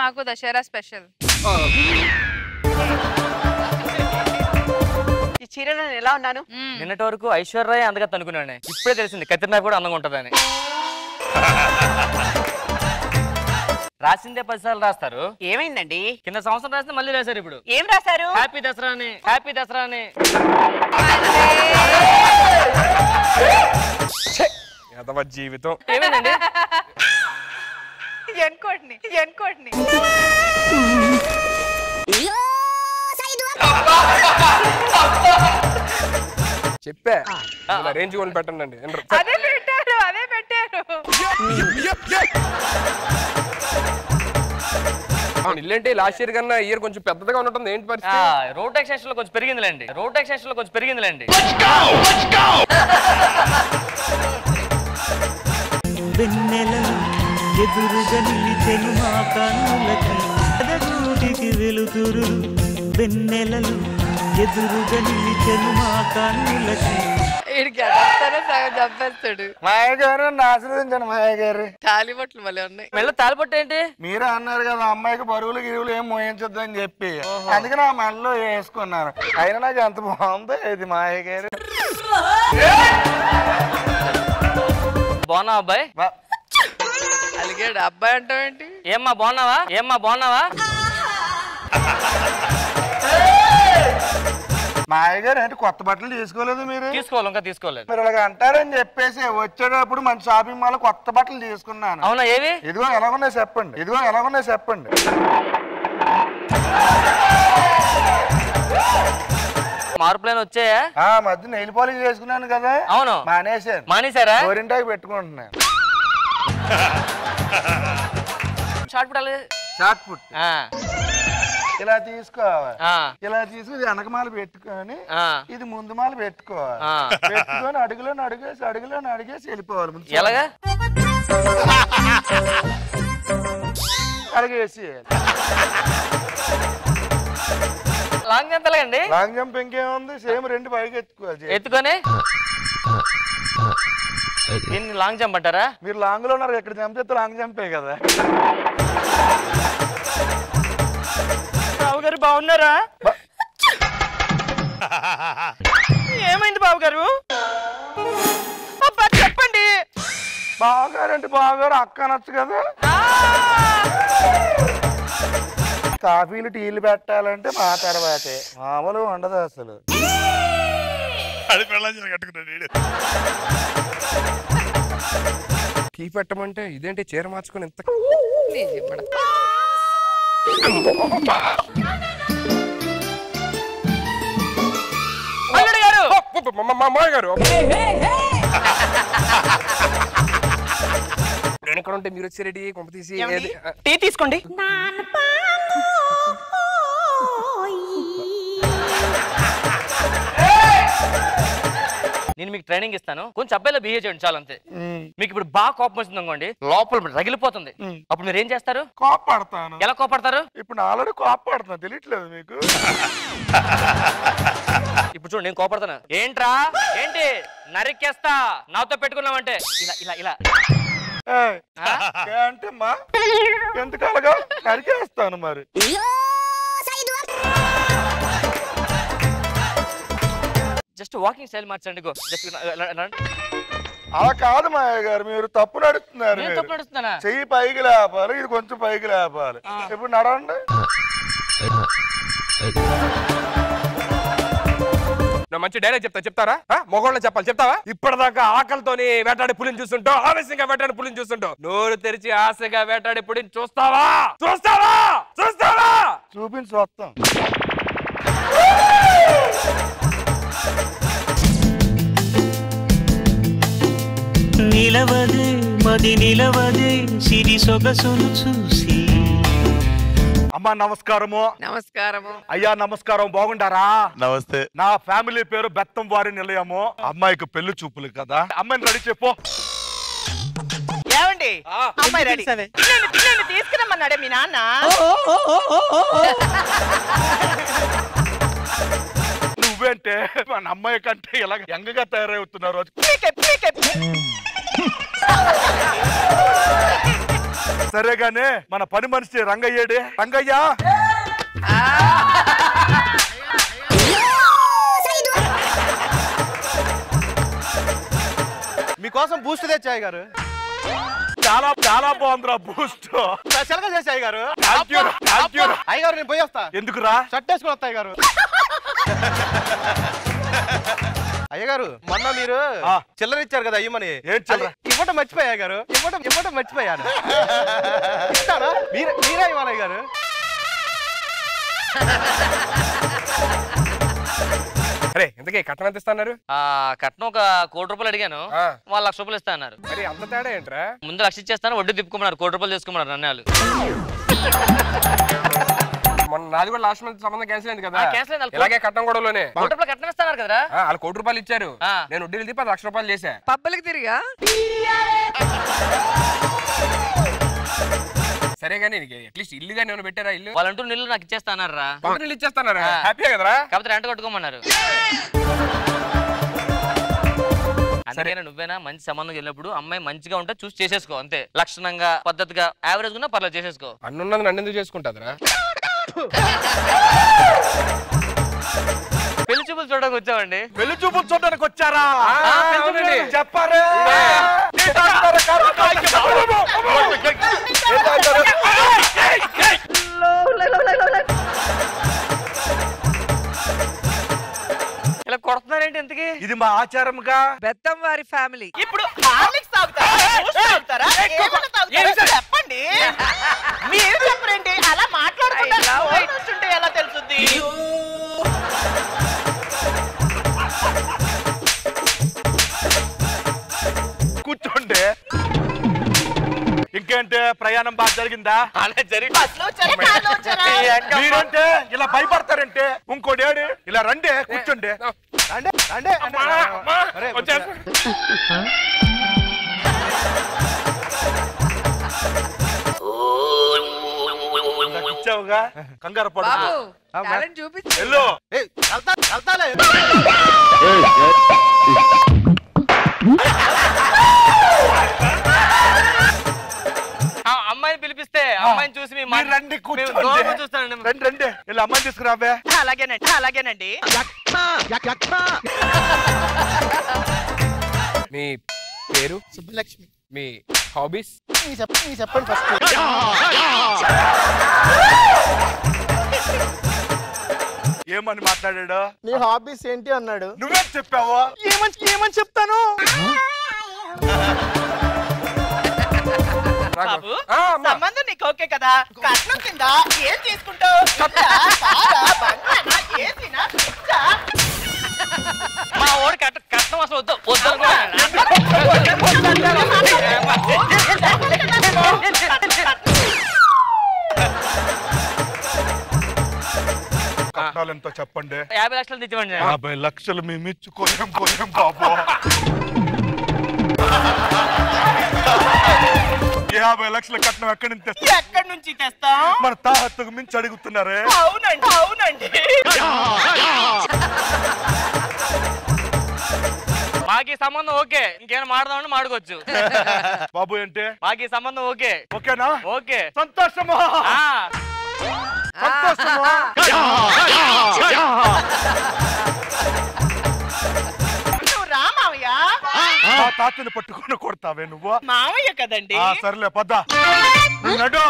మాకు దసరా స్పెషల్. ఈ చీరలో నేను ఎలా ఉన్నాను? నిన్నటి వరకు ఐశ్వర్య అందగా అనుకున్నాను, ఇప్పుడే తెలిసింది కత్రినా కూడా అందంగా ఉంటదని. రాసిందే 10 సార్లు రాస్తారు. ఏమైందండి? కింద సంవత్సరం రాస్తే మళ్ళీ రాశారు. ఇప్పుడు ఏం రాశారు? హ్యాపీ దసరా అని. హ్యాపీ దసరా అని. జీవితం ఏమైందండి? ఎన్కోటిని చెప్పా రేంజ్ గోల్ పెట్టండి. అదే పెట్టారు. ఇల్లేంటి లాస్ట్ ఇయర్ కన్నా ఇయర్ కొంచెం పెద్దగా ఉంటుంది. ఏంటి పరిస్థితి? రోడ్ ట్యాక్స్ లో కొంచెం పెరిగిందిలేండి. ఎదురుగా నిలిచెను మా కన్నులకి ఎదగూటికి వెలుతురు. వెన్నెలలు ఎదురుగా నిలిచెను మా కన్నులకి. చంపేస్తాడు. మాయ గారు ఆశీర్వదించండి. మాయ గారు తాలిబొట్లు మళ్ళీ ఉన్నాయి. మెల్ల తాలిబొట్టు ఏంటి? మీరే అన్నారు కదా అమ్మాయికి బరువులు గిరువులు ఏం మోయించొద్దు అని చెప్పి, అందుకే నా మెడలో వేసుకున్నారు. అయినా నాకు ఎంత బాగుందో ఇది మాయ గారు. బాగున్నా అబ్బాయి? అలిగాడు అబ్బాయి అంటావేంటి? ఏమ్మా బాగున్నావా? మాయ గారు అంటే కొత్త బట్టలు తీసుకోలేదు మీరు? ఇంకా తీసుకోలేదు. మీరు అలాగ అంటారని చెప్పేసి వచ్చేటప్పుడు మంచి షాపింగ్ మాల్ కొత్త బట్టలు తీసుకున్నాను. అవునా? ఏవి? ఇదిగో ఎలాగున్నాయి చెప్పండి. మార్పులైన వచ్చాయా? మధ్య నెయిల్ పాలిష్ చేసుకున్నాను కదా. అవును. మానేశారా? గోరింటాకి పెట్టుకుంటున్నాను. షార్ట్ పుట్ ఇలా తీసుకోవాలి. ఇలా తీసుకుని వెనకమాల పెట్టుకొని ఇది ముందు మాల పెట్టుకోవాలి. పెట్టుకొని అడుగులోని అడిగేసి వెళ్ళిపోవాలి. ఎలాగా? అడిగేసి లాంగ్ జంప్ ఎలాగండి? లాంగ్ జంప్ ఇంకేముంది, సేమ్ 2 పైకి ఎత్తుకొని దీన్ని లాంగ్ జంప్ అంటారా? మీరు లాంగ్ లో ఉన్నారు, ఎక్కడ జంప్ చేస్తే లాంగ్ జంపే కదా. బాబు గారు బాగున్నారా? ఏమైంది బాబు గారు? చెప్పండి. బావగారు అంటే బావగారు అక్క అనొచ్చు కదా. కాఫీలు టీలు పెట్టాలంటే మా తర్వాతే, మామూలు ఉండదు అసలు. కీ పెట్టమంటే ఇదేంటి చీర మార్చుకుని ఎంత గారు. నేను ఎక్కడ ఉంటే మీరు వచ్చి రెడీ కొంప తీసి టీ తీసుకోండి. నేను మీకు ట్రైనింగ్ ఇస్తాను, కొంచెం అబ్బాయిలో బిహేవ్ చేయండి చాలు అంతే. మీకు ఇప్పుడు బాగా కోపం వచ్చింది అనుకోండి, లోపల రగిలిపోతుంది, అప్పుడు మీరు ఏం చేస్తారు? కోపడతాను. ఎలా కోపడతారు? ఇప్పుడు ఆల్రెడీ కోపడుతున్నా, తెలియట్లేదు మీకు? ఇప్పుడు చూడు నేను కోపడతాను. ఏంట్రా ఏంటి నరికేస్తా నాతో పెట్టుకున్నావంటే ఇలా ఇలా ఇలా అంటే మా ఎందుకలగా నరికేస్తాను మరి. జస్ట్ వాకింగ్ స్టైల్ మార్చండి. అలా కాదు మాయ గారు, మీరు తప్పు నడుస్తున్నారు. తప్పు నడుస్తున్నానా? చెయ్యి పైకి లేపాలి, ఇది కొంచెం పైకి లేపాలి. ఇప్పుడు నడవండి. మంచి డైలాగ్ చెప్తారా? మొగోళ్ళ చెప్తావా? ఇప్పటిదాకా ఆకలితోని వేటాడి పులిని చూస్తుంటావు, ఆవేశంగా వేటాడి పులిని చూస్తుంటావు. నోరు తెరిచి ఆశగా వేటాడి పులిని చూస్తావా? చూపించి వస్తాం. నిలవదే మది నిలవదే సిరి సొగసును చూసి. అమ్మా నమస్కారము. నమస్కారము అయ్యా నమస్కారం. బాగుంటారా? నమస్తే. నా ఫ్యామిలీ పేరు బెత్తం వారి నిలయము. అమ్మాయికి పెళ్లి చూపులు కదా, అమ్మాయిని రెడీ చెప్పు. ఏమండి అమ్మాయి రెడీ. పిల్లల్ని తీసుకురమ్మన్నాడే మీ నాన్న. నువ్వేంటే మన అమ్మాయి కంటే ఇలా యంగగా తయారవుతున్నారు. సరేగానే మన పని మనిషి రంగయ్యేడే. రంగయ్య మీకోసం బూస్ట్ తెచ్చాయి గారు. చాలా చాలా బాగుందిరా బూస్ట్. స్పెషల్ గా చేసాయి గారు. అయ్యగారు నేను పోయి వస్తా. ఎందుకురా? షర్ట్ వేసుకుని వస్తాయి గారు. అయ్యగారు మొన్న మీరు చిల్లర ఇచ్చారు కదా అయ్యమని. ఇవ్వటం మర్చిపోయా గారు. ఇవ్వటం మర్చిపోయాను. ఇస్తారా? మీరే ఇవ్వాలి గారు. అరే ఇంతకీ కట్నం ఎంత ఇస్తున్నారు? కట్నం ఒక 1 కోటి రూపాయలు అడిగాను, వాళ్ళు 1 లక్ష రూపాయలు ఇస్తా అన్నారు. మరి అంత తేడా ఏంట్రా? ముందు 1 లక్ష ఇచ్చేస్తాను, వడ్డీ తిప్పుకోమన్నారు. 1 కోటి రూపాయలు తీసుకున్నారు నన్ను. మొన్న నాది కూడా లాస్ట్ మంత్ సంబంధం క్యాన్సిల్ అయింది కదా. క్యాన్సిల్ అయింది. ఇలాగే కట్నం గొడవలోనే 1 కోటి రూపాయలు కట్నం ఇస్తున్నారు కదా. వాళ్ళు 1 కోటి రూపాయలు ఇచ్చారు, నేను వడ్డీలు తిప్పి 1 లక్ష రూపాయలు చేశా. పబ్బలకి తిరిగా సరే కానీ అట్లీస్ట్ ఇల్లు కానీ ఏమైనా పెట్టారా? ఇల్లు వాళ్ళంటూ నీళ్ళు నాకు ఇచ్చేస్తానారా. నీళ్ళు ఇచ్చేస్తానారా? హ్యాపీయే కదరా? కాకపోతే రెంట్ కట్టుకోమన్నారు. అందుకనే నువ్వేనా మంచి సంబంధం వెళ్ళినప్పుడు అమ్మాయి మంచిగా ఉంటే చూసి చేసేసుకో అంతే. లక్షణంగా పద్ధతిగా యావరేజ్ గా పర్లేదు చేసేసుకో. అన్నున్నది నన్ను ఎందుకు చేసుకుంటారా? పెళ్లి చూపులు చూడడానికి వచ్చామండి. పెళ్లి చూపులు చూడడానికి వచ్చారా? చెప్పారు. ఇలా కొడుతున్నారేంటి ఇంతకి? ఇది మా ఆచారంగా. బెత్తం వారి ఫ్యామిలీ. ఇప్పుడు హార్లిక్స్ తాగుతారా? చెప్పండి. మీరు చెప్పండి. అలా మాట్లాడుతుంటే ఎలా తెలుస్తుంది? కూర్చోండి. ఇంకేంటే ప్రయాణం బాగా జరిగిందా? మీరంటే ఇలా భయపడతారంటే ఇంకోటి ఏడు ఇలా రండి కూర్చోండి. ఇచ్చావుగా కంగారు పడు. చూపించు. అమ్మాయిని పిలిపిస్తే అమ్మాయిని చూసి రండి చూస్తానండి. రండి ఇలా అమ్మాయిని తీసుకురావే. అలాగేనండి. మీ పేరు? సుబ్బలక్ష్మి. మీ హాబీస్? చెప్పండి ఫస్ట్. ఏమని మాట్లాడాడు? నీ హాబీస్ ఏంటి అన్నాడు. నువ్వేం చెప్పావు? ఏమని చెప్తాను? సంబంధం నీకు ఓకే కదా? కట్నం కింద ఏం తీసుకుంటావు? మా ఓడి కట్నం అసలు వద్దు. కట్నాలు ఎంతో చెప్పండి. 50 లక్షలు తెచ్చివ్వండి. 50 లక్షలు మేము ఇచ్చుకోలేం బాబు. 50 లక్షల కట్నం ఎక్కడి నుంచి తెస్తాం? మన తాహత్తుకు మించి అడుగుతున్నారే. అవునండి. మాకు ఈ సంబంధం ఓకే, ఇంకేమైనా మాడదామని మాడుకోవచ్చు. బాబు అంటే మాకు ఈ సంబంధం ఓకే. ఓకేనా? ఓకే. సంతోషమా? సంతోషమా? మా తాతని పట్టుకొని కొడతావే నువ్వు? మామయ్య కదండి. సర్లే పద్దా. నడు.